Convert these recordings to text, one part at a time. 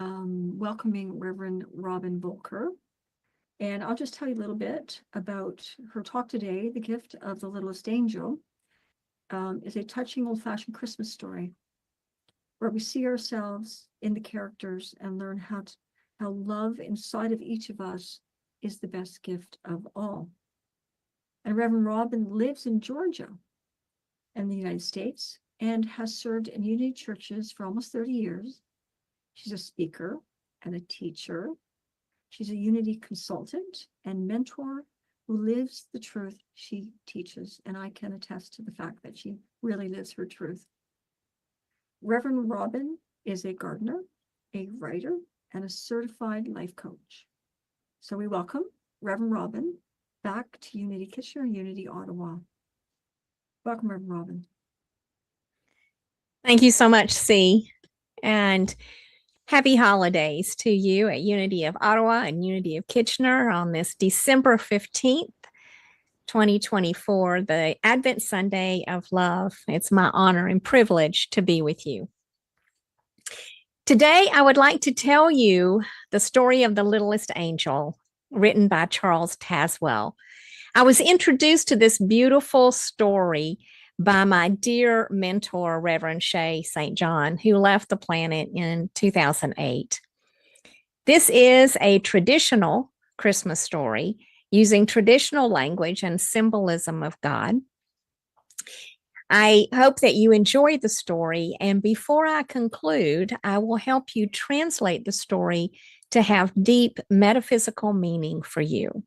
welcoming Reverend Robin Volker. And I'll just tell you a little bit about her talk today. The Gift of the Littlest Angel is a touching old-fashioned Christmas story where we see ourselves in the characters and learn how love inside of each of us is the best gift of all. And Reverend Robin lives in Georgia in the United States and has served in Unity churches for almost 30 years. She's a speaker and a teacher. She's a Unity consultant and mentor who lives the truth she teaches. And I can attest to the fact that she really lives her truth. Reverend Robin is a gardener, a writer, and a certified life coach. So we welcome Reverend Robin back to Unity Kitchener, Unity Ottawa. Welcome, Reverend Robin. Thank you so much, C. And happy holidays to you at Unity of Ottawa and Unity of Kitchener on this December 15th, 2024, the Advent Sunday of Love. It's my honor and privilege to be with you. Today, I would like to tell you the story of the Littlest Angel, written by Charles Tazwell. I was introduced to this beautiful story by my dear mentor, Reverend Shay St. John, who left the planet in 2008. This is a traditional Christmas story using traditional language and symbolism of God. I hope that you enjoy the story, and before I conclude, I will help you translate the story to have deep metaphysical meaning for you.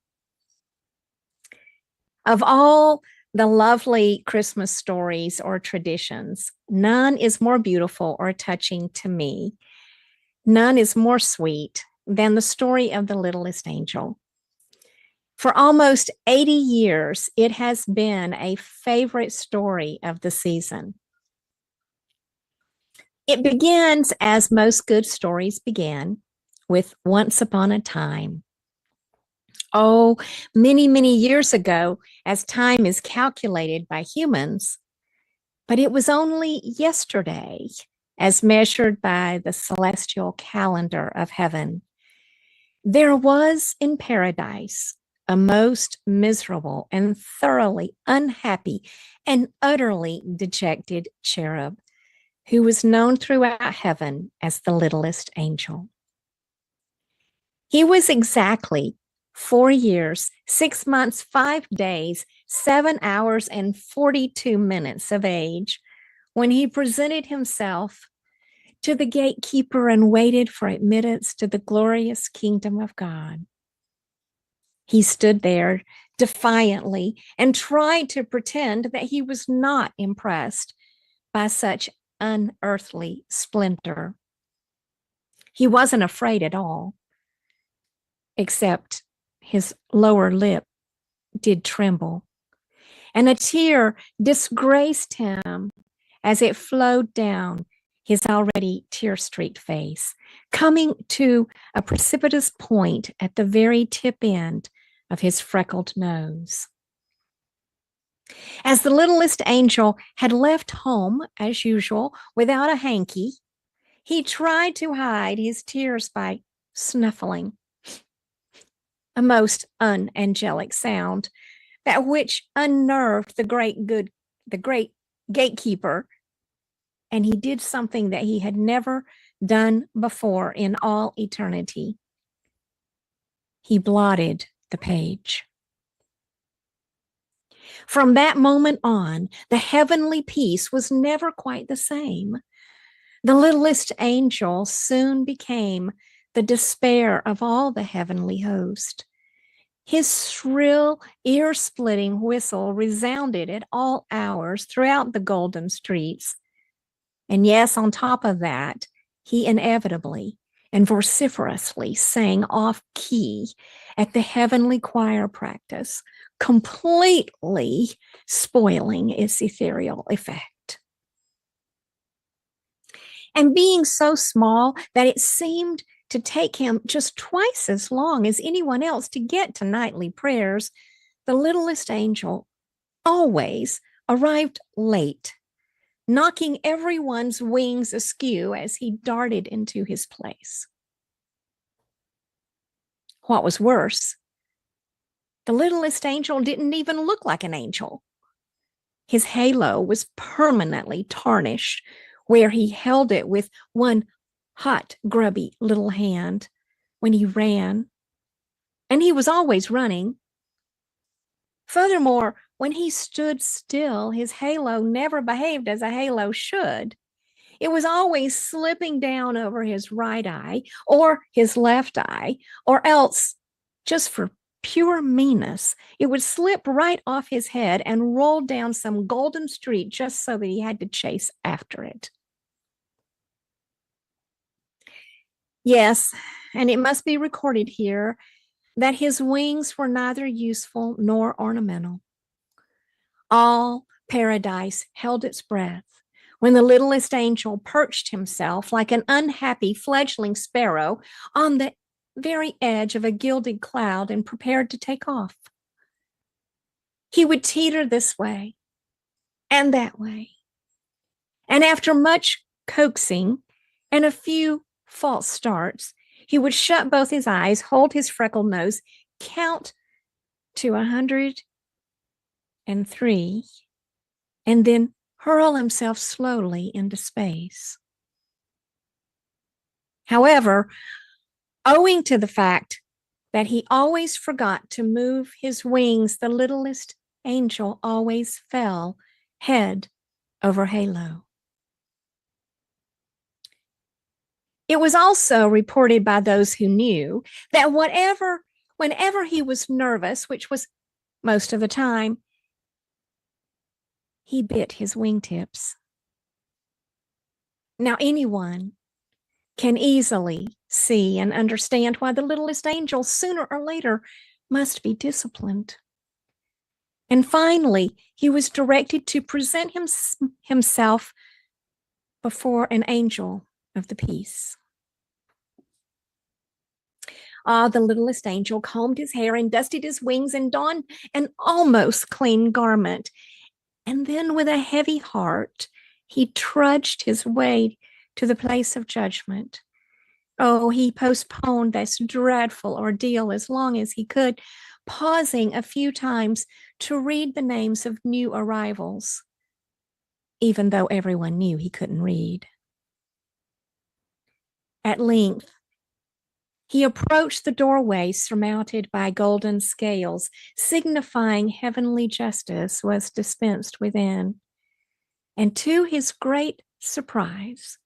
Of all the lovely Christmas stories or traditions, none is more beautiful or touching to me. None is more sweet than the story of the Littlest Angel. For almost 80 years, it has been a favorite story of the season. It begins as most good stories begin, with once upon a time. Oh, many, many years ago, as time is calculated by humans, but it was only yesterday, as measured by the celestial calendar of heaven. There was in paradise a most miserable and thoroughly unhappy and utterly dejected cherub who was known throughout heaven as the Littlest Angel. He was exactly 4 years, 6 months, 5 days, 7 hours, and 42 minutes of age when he presented himself to the gatekeeper and waited for admittance to the glorious kingdom of God. He stood there defiantly and tried to pretend that he was not impressed by such unearthly splendor. He wasn't afraid at all, except his lower lip did tremble, and a tear disgraced him as it flowed down his already tear-streaked face, coming to a precipitous point at the very tip end of his freckled nose. As the Littlest Angel had left home, as usual, without a hanky, he tried to hide his tears by snuffling, a most unangelic sound, that which unnerved the great gatekeeper, and he did something that he had never done before in all eternity. He blotted the page. From that moment on, the heavenly peace was never quite the same. The Littlest Angel soon became the despair of all the heavenly host. His shrill, ear-splitting whistle resounded at all hours throughout the golden streets. And yes, on top of that, he inevitably and vociferously sang off-key at the heavenly choir practice, completely spoiling its ethereal effect. And being so small that it seemed to take him just twice as long as anyone else to get to nightly prayers, the Littlest Angel always arrived late, knocking everyone's wings askew as he darted into his place. What was worse, the littlest angel didn't even look like an angel. His halo was permanently tarnished where he held it with one hot, grubby little hand when he ran. And he was always running. Furthermore, when he stood still, his halo never behaved as a halo should. It was always slipping down over his right eye or his left eye, or else, just for pure meanness, it would slip right off his head and roll down some golden street just so that he had to chase after it. Yes, and it must be recorded here that his wings were neither useful nor ornamental. All paradise held its breath when the littlest angel perched himself like an unhappy fledgling sparrow on the very edge of a gilded cloud and prepared to take off. He would teeter this way and that way, and after much coaxing and a few false starts, he would shut both his eyes, hold his freckled nose, count to 103, and then hurl himself slowly into space. However, owing to the fact that he always forgot to move his wings, the littlest angel always fell head over halo. It was also reported by those who knew that whenever he was nervous, which was most of the time, he bit his wingtips. Now, anyone can easily see and understand why the littlest angel sooner or later must be disciplined. And finally, he was directed to present himself before an angel of the peace. The littlest angel combed his hair and dusted his wings and donned an almost clean garment. And then, with a heavy heart, he trudged his way to the place of judgment. Oh, he postponed this dreadful ordeal as long as he could, pausing a few times to read the names of new arrivals, even though everyone knew he couldn't read. At length, he approached the doorway surmounted by golden scales, signifying heavenly justice was dispensed within. And to his great surprise,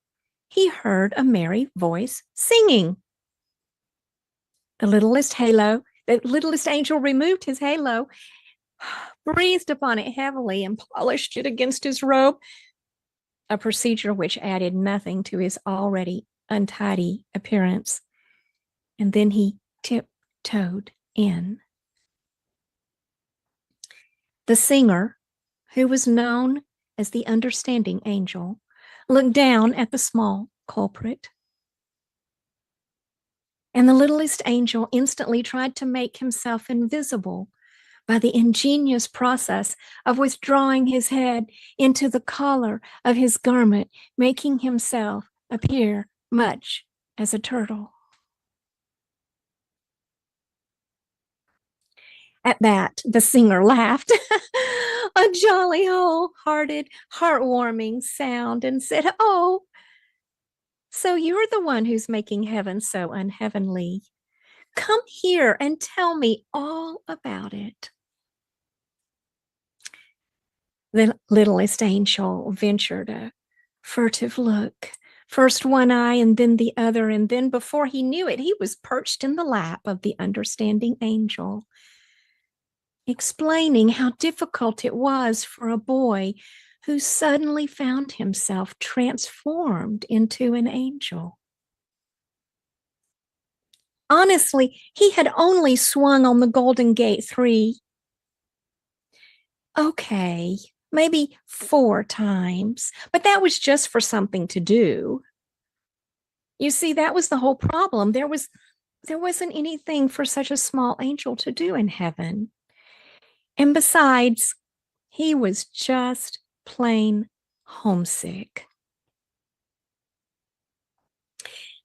he heard a merry voice singing. The littlest angel removed his halo, breathed upon it heavily, and polished it against his robe, a procedure which added nothing to his already untidy appearance. And then he tiptoed in. The singer, who was known as the understanding angel, looked down at the small culprit. And the littlest angel instantly tried to make himself invisible by the ingenious process of withdrawing his head into the collar of his garment, making himself appear much as a turtle. At that, the singer laughed, a jolly, wholehearted, heartwarming sound, and said, "Oh, so you're the one who's making heaven so unheavenly. Come here and tell me all about it." The littlest angel ventured a furtive look, first one eye and then the other, and then before he knew it, he was perched in the lap of the understanding angel, explaining how difficult it was for a boy who suddenly found himself transformed into an angel. Honestly, he had only swung on the Golden Gate 3, maybe 4 times, but that was just for something to do. You see, that was the whole problem. There wasn't anything for such a small angel to do in heaven. And besides, he was just plain homesick.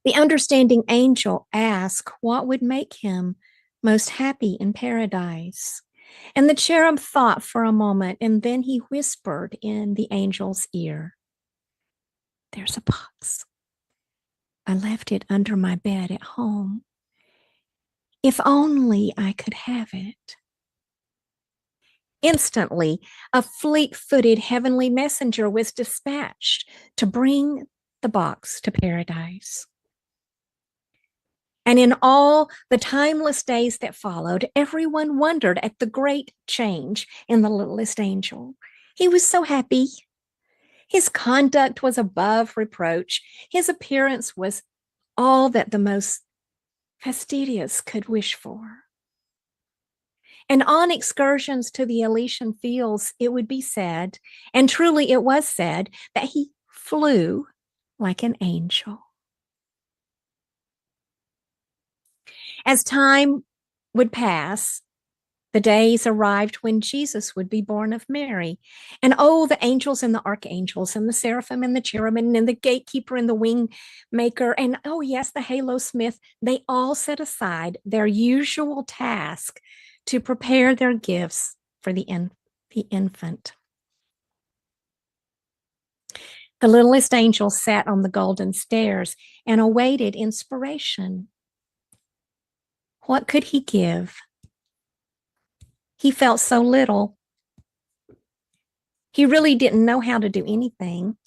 The understanding angel asked what would make him most happy in paradise. And the cherub thought for a moment, and then he whispered in the angel's ear, "There's a box. I left it under my bed at home. If only I could have it." Instantly, a fleet-footed heavenly messenger was dispatched to bring the box to paradise. And in all the timeless days that followed, everyone wondered at the great change in the littlest angel. He was so happy. His conduct was above reproach. His appearance was all that the most fastidious could wish for. And on excursions to the Elysian fields, it would be said, and truly it was said, that he flew like an angel. As time would pass, the days arrived when Jesus would be born of Mary. And oh, the angels and the archangels and the seraphim and the cherubim and the gatekeeper and the wing maker and oh yes, the halo smith, they all set aside their usual task to prepare their gifts for the infant. The littlest angel sat on the golden stairs and awaited inspiration. What could he give? He felt so little. He really didn't know how to do anything.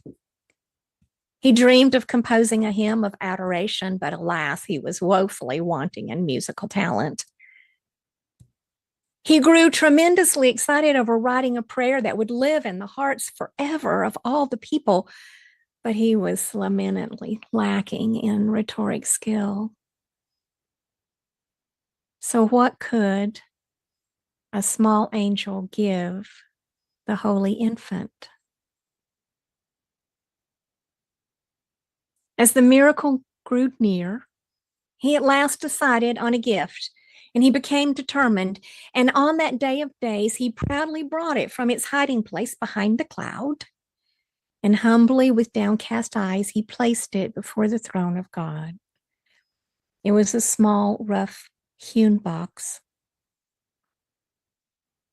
He dreamed of composing a hymn of adoration, but alas, he was woefully wanting in musical talent. He grew tremendously excited over writing a prayer that would live in the hearts forever of all the people, but he was lamentably lacking in rhetoric skill. So what could a small angel give the holy infant? As the miracle grew near, he at last decided on a gift, and he became determined. And on that day of days, he proudly brought it from its hiding place behind the cloud. And humbly, with downcast eyes, he placed it before the throne of God. It was a small, rough, hewn box.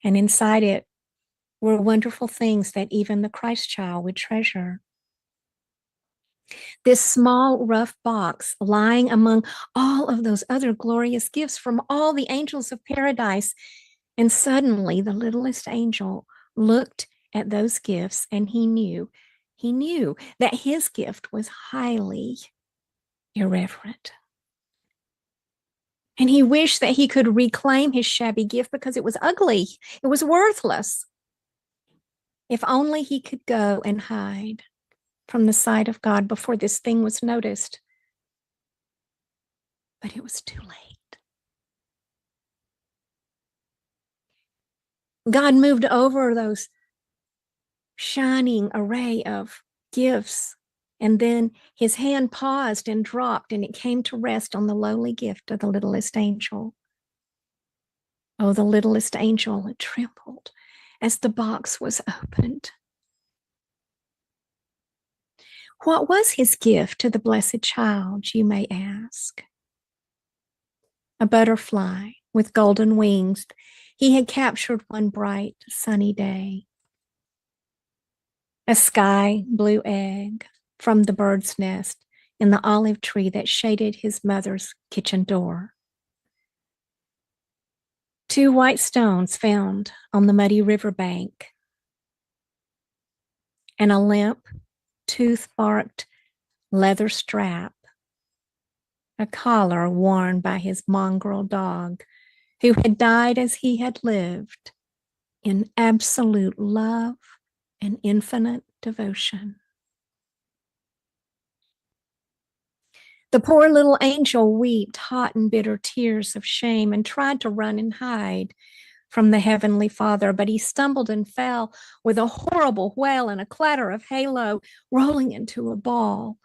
And inside it were wonderful things that even the Christ child would treasure. This small, rough box lying among all of those other glorious gifts from all the angels of paradise. And suddenly the littlest angel looked at those gifts and he knew that his gift was highly irreverent. And he wished that he could reclaim his shabby gift because it was ugly. It was worthless. If only he could go and hide from the sight of God before this thing was noticed. But it was too late. God moved over those shining array of gifts, and then his hand paused and dropped, and it came to rest on the lowly gift of the littlest angel. Oh, the littlest angel, it trembled as the box was opened. What was his gift to the blessed child, you may ask? A butterfly with golden wings he had captured one bright sunny day. A sky blue egg from the bird's nest in the olive tree that shaded his mother's kitchen door. 2 white stones found on the muddy riverbank, and a limp, tooth-barked leather strap, a collar worn by his mongrel dog, who had died as he had lived, in absolute love and infinite devotion. The poor little angel wept hot and bitter tears of shame and tried to run and hide from the Heavenly Father, but he stumbled and fell with a horrible wail and a clatter of halo, rolling into a ball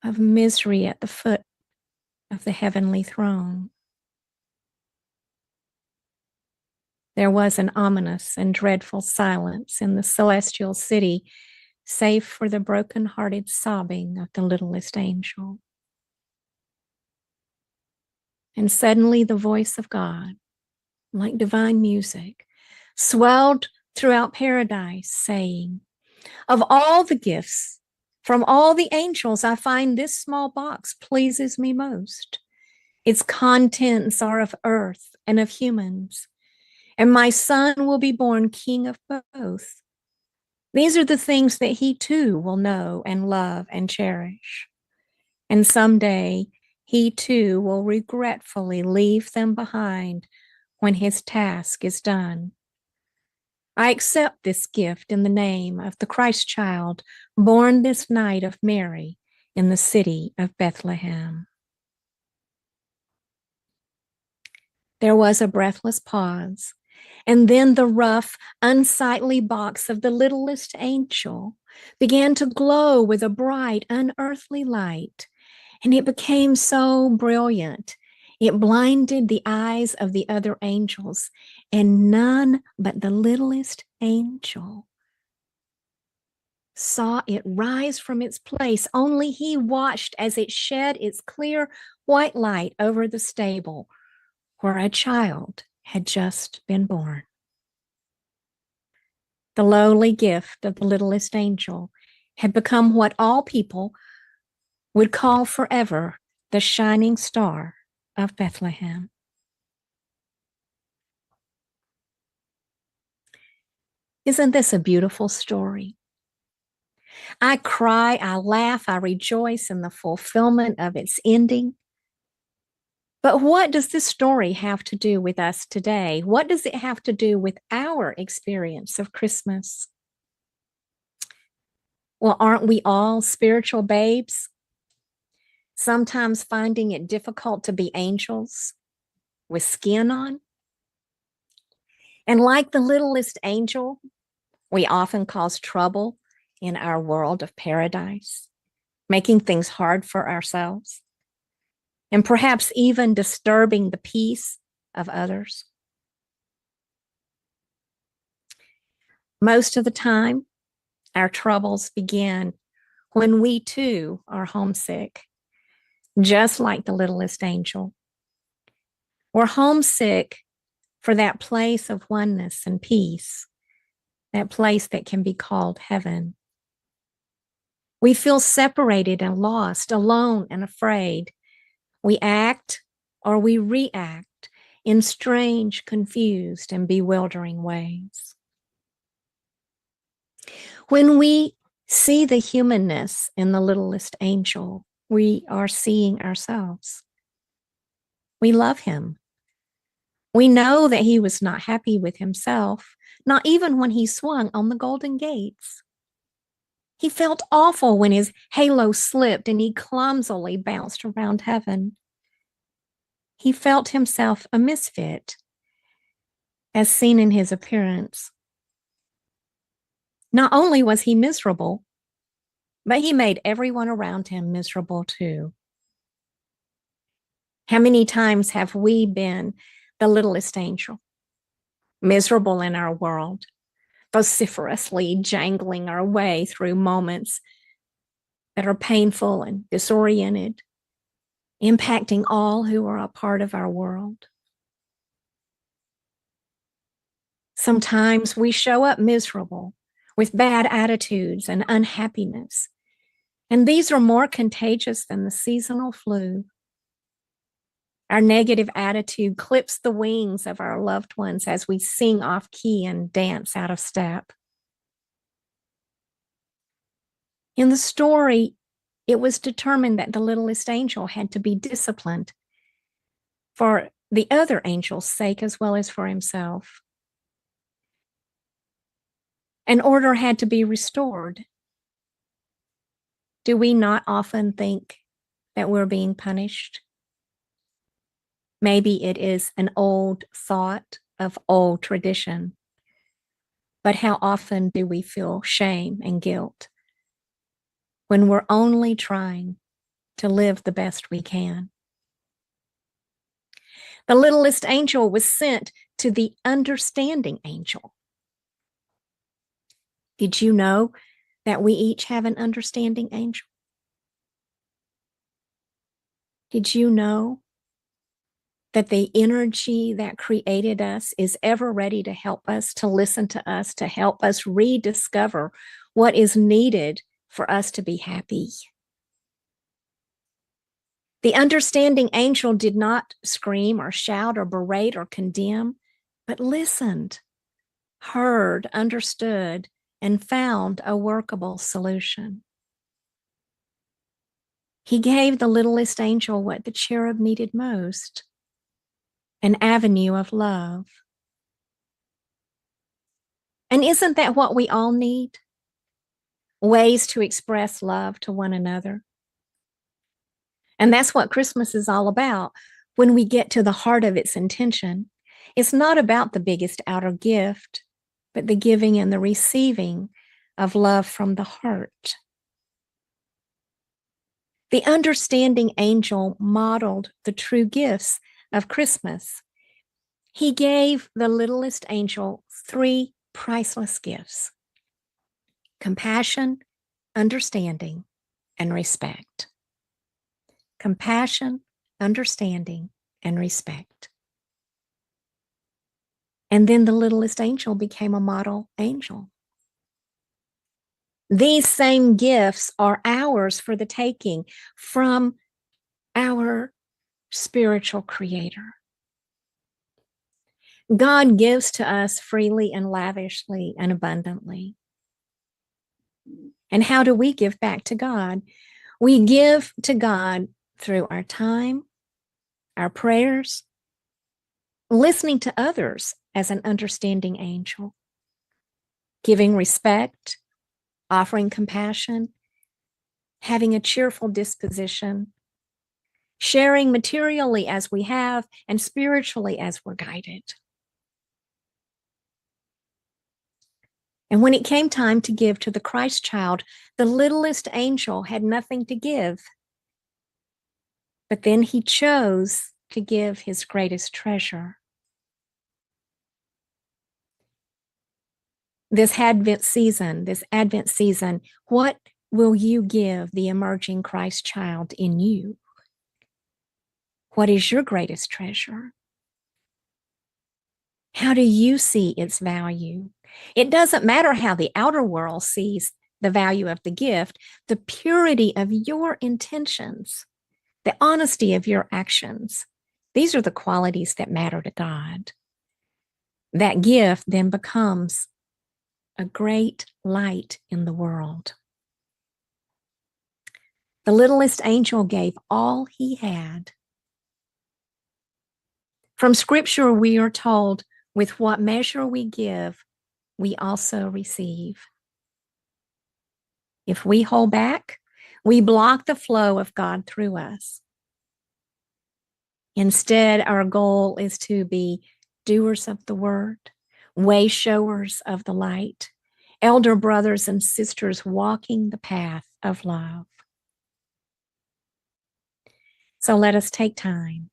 of misery at the foot of the heavenly throne. There was an ominous and dreadful silence in the celestial city, save for the broken-hearted sobbing of the littlest angel. And suddenly the voice of God, like divine music, swelled throughout paradise, saying, "Of all the gifts from all the angels, I find this small box pleases me most. Its contents are of earth and of humans, and my son will be born king of both. These are the things that he too will know and love and cherish. And someday he too will regretfully leave them behind when his task is done. I accept this gift in the name of the Christ child born this night of Mary in the city of Bethlehem." There was a breathless pause, and then the rough, unsightly box of the littlest angel began to glow with a bright, unearthly light, and it became so brilliant it blinded the eyes of the other angels, and none but the littlest angel saw it rise from its place. Only he watched as it shed its clear white light over the stable where a child had just been born. The lowly gift of the littlest angel had become what all people would call forever the shining star of Bethlehem. Isn't this a beautiful story? I cry, I laugh, I rejoice in the fulfillment of its ending. But what does this story have to do with us today? What does it have to do with our experience of Christmas? Well, aren't we all spiritual babes? Sometimes finding it difficult to be angels with skin on. And like the littlest angel, we often cause trouble in our world of paradise, making things hard for ourselves, and perhaps even disturbing the peace of others. Most of the time, our troubles begin when we too are homesick, just like the littlest angel. We're homesick for that place of oneness and peace, that place that can be called heaven. We feel separated and lost, alone and afraid. We act or we react in strange, confused, and bewildering ways. When we see the humanness in the littlest angel, we are seeing ourselves. We love him. We know that he was not happy with himself, not even when he swung on the golden gates. He felt awful when his halo slipped and he clumsily bounced around heaven. He felt himself a misfit, as seen in his appearance. Not only was he miserable, but he made everyone around him miserable too. How many times have we been the littlest angel, miserable in our world, vociferously jangling our way through moments that are painful and disoriented, impacting all who are a part of our world? Sometimes we show up miserable with bad attitudes and unhappiness, and these are more contagious than the seasonal flu. Our negative attitude clips the wings of our loved ones as we sing off key and dance out of step. In the story, it was determined that the littlest angel had to be disciplined for the other angel's sake as well as for himself. An order had to be restored. Do we not often think that we're being punished? Maybe it is an old thought of old tradition, but how often do we feel shame and guilt when we're only trying to live the best we can? The littlest angel was sent to the understanding angel. Did you know that we each have an understanding angel? Did you know that the energy that created us is ever ready to help us, to listen to us, to help us rediscover what is needed for us to be happy. The understanding angel did not scream or shout or berate or condemn, but listened, heard, understood, and found a workable solution. He gave the littlest angel what the cherub needed most, an avenue of love. And isn't that what we all need? Ways to express love to one another. And that's what Christmas is all about. When we get to the heart of its intention, it's not about the biggest outer gift, but the giving and the receiving of love from the heart. The understanding angel modeled the true gifts of Christmas. He gave the littlest angel 3 priceless gifts: compassion, understanding, and respect. Compassion, understanding, and respect. And then the littlest angel became a model angel. These same gifts are ours for the taking from our spiritual creator. God gives to us freely and lavishly and abundantly. And how do we give back to God? We give to God through our time, our prayers, listening to others as an understanding angel, giving respect, offering compassion, having a cheerful disposition, sharing materially as we have and spiritually as we're guided. And when it came time to give to the Christ child, the littlest angel had nothing to give. But then he chose to give his greatest treasure. This Advent season, what will you give the emerging Christ child in you? What is your greatest treasure? How do you see its value? It doesn't matter how the outer world sees the value of the gift, the purity of your intentions, the honesty of your actions. These are the qualities that matter to God. That gift then becomes a great light in the world. The littlest angel gave all he had. From Scripture, we are told, with what measure we give, we also receive. If we hold back, we block the flow of God through us. Instead, our goal is to be doers of the word, way showers of the light, elder brothers and sisters walking the path of love. So let us take time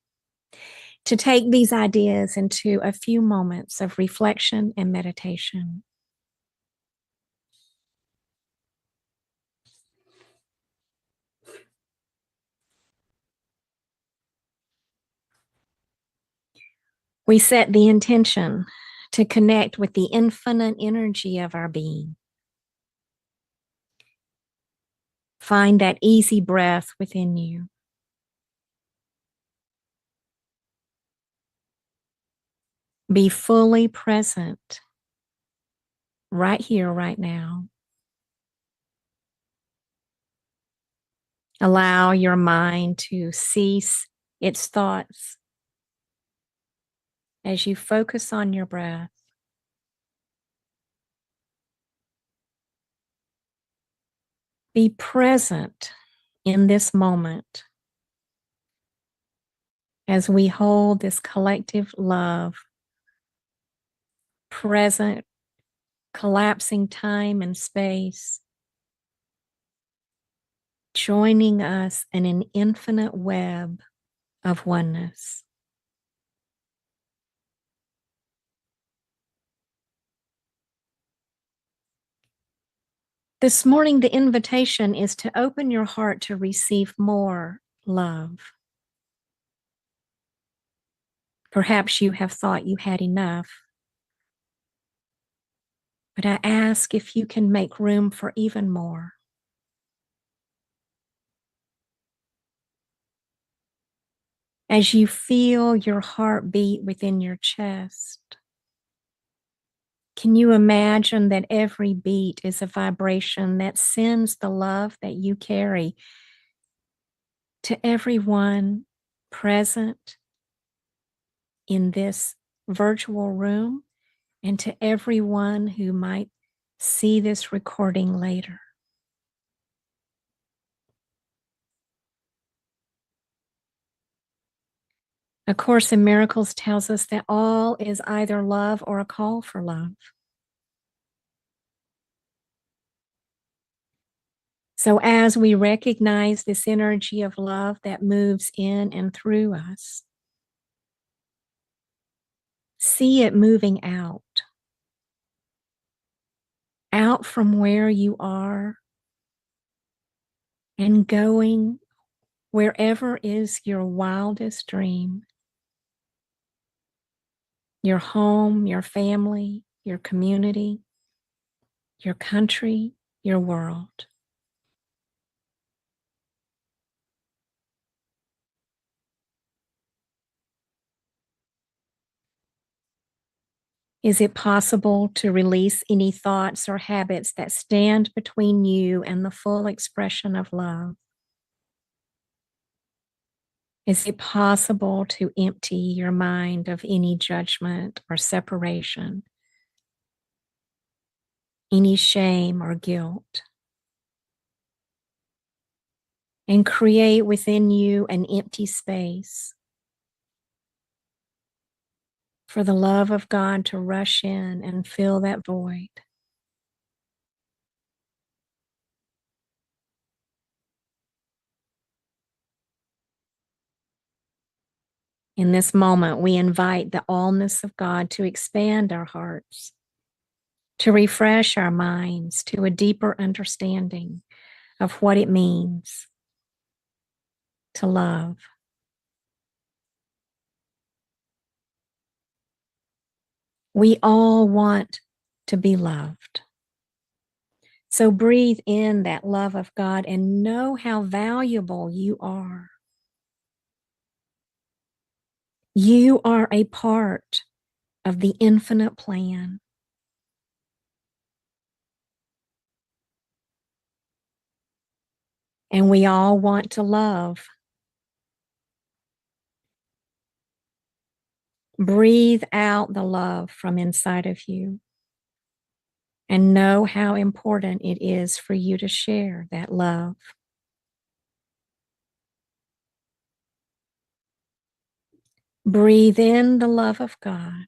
to take these ideas into a few moments of reflection and meditation. We set the intention to connect with the infinite energy of our being. Find that easy breath within you. Be fully present right here, right now. Allow your mind to cease its thoughts as you focus on your breath. Be present in this moment as we hold this collective love, present, collapsing time and space, joining us in an infinite web of oneness. This morning, the invitation is to open your heart to receive more love. Perhaps you have thought you had enough, but I ask if you can make room for even more. As you feel your heart beat within your chest, can you imagine that every beat is a vibration that sends the love that you carry to everyone present in this virtual room and to everyone who might see this recording later? A Course in Miracles tells us that all is either love or a call for love. So as we recognize this energy of love that moves in and through us, see it moving out from where you are and going wherever is your wildest dream, your home, your family, your community, your country, your world. Is it possible to release any thoughts or habits that stand between you and the full expression of love? Is it possible to empty your mind of any judgment or separation, any shame or guilt, and create within you an empty space for the love of God to rush in and fill that void? In this moment, we invite the allness of God to expand our hearts, to refresh our minds to a deeper understanding of what it means to love. We all want to be loved. So breathe in that love of God and know how valuable you are. You are a part of the infinite plan. And we all want to love. Breathe out the love from inside of you and know how important it is for you to share that love. Breathe in the love of God,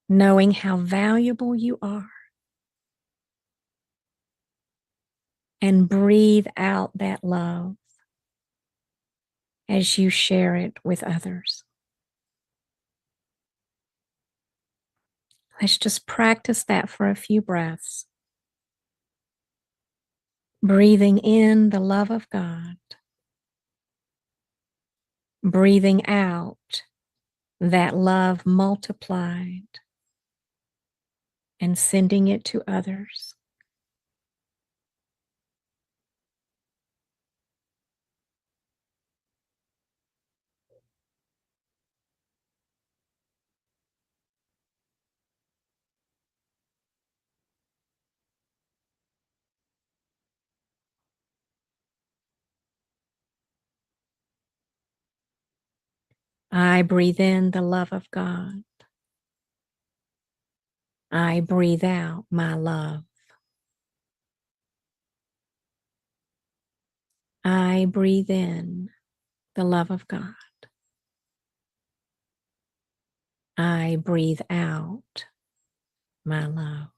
knowing how valuable you are. And breathe out that love as you share it with others. Let's just practice that for a few breaths. Breathing in the love of God. Breathing out that love multiplied and sending it to others. I breathe in the love of God. I breathe out my love. I breathe in the love of God. I breathe out my love.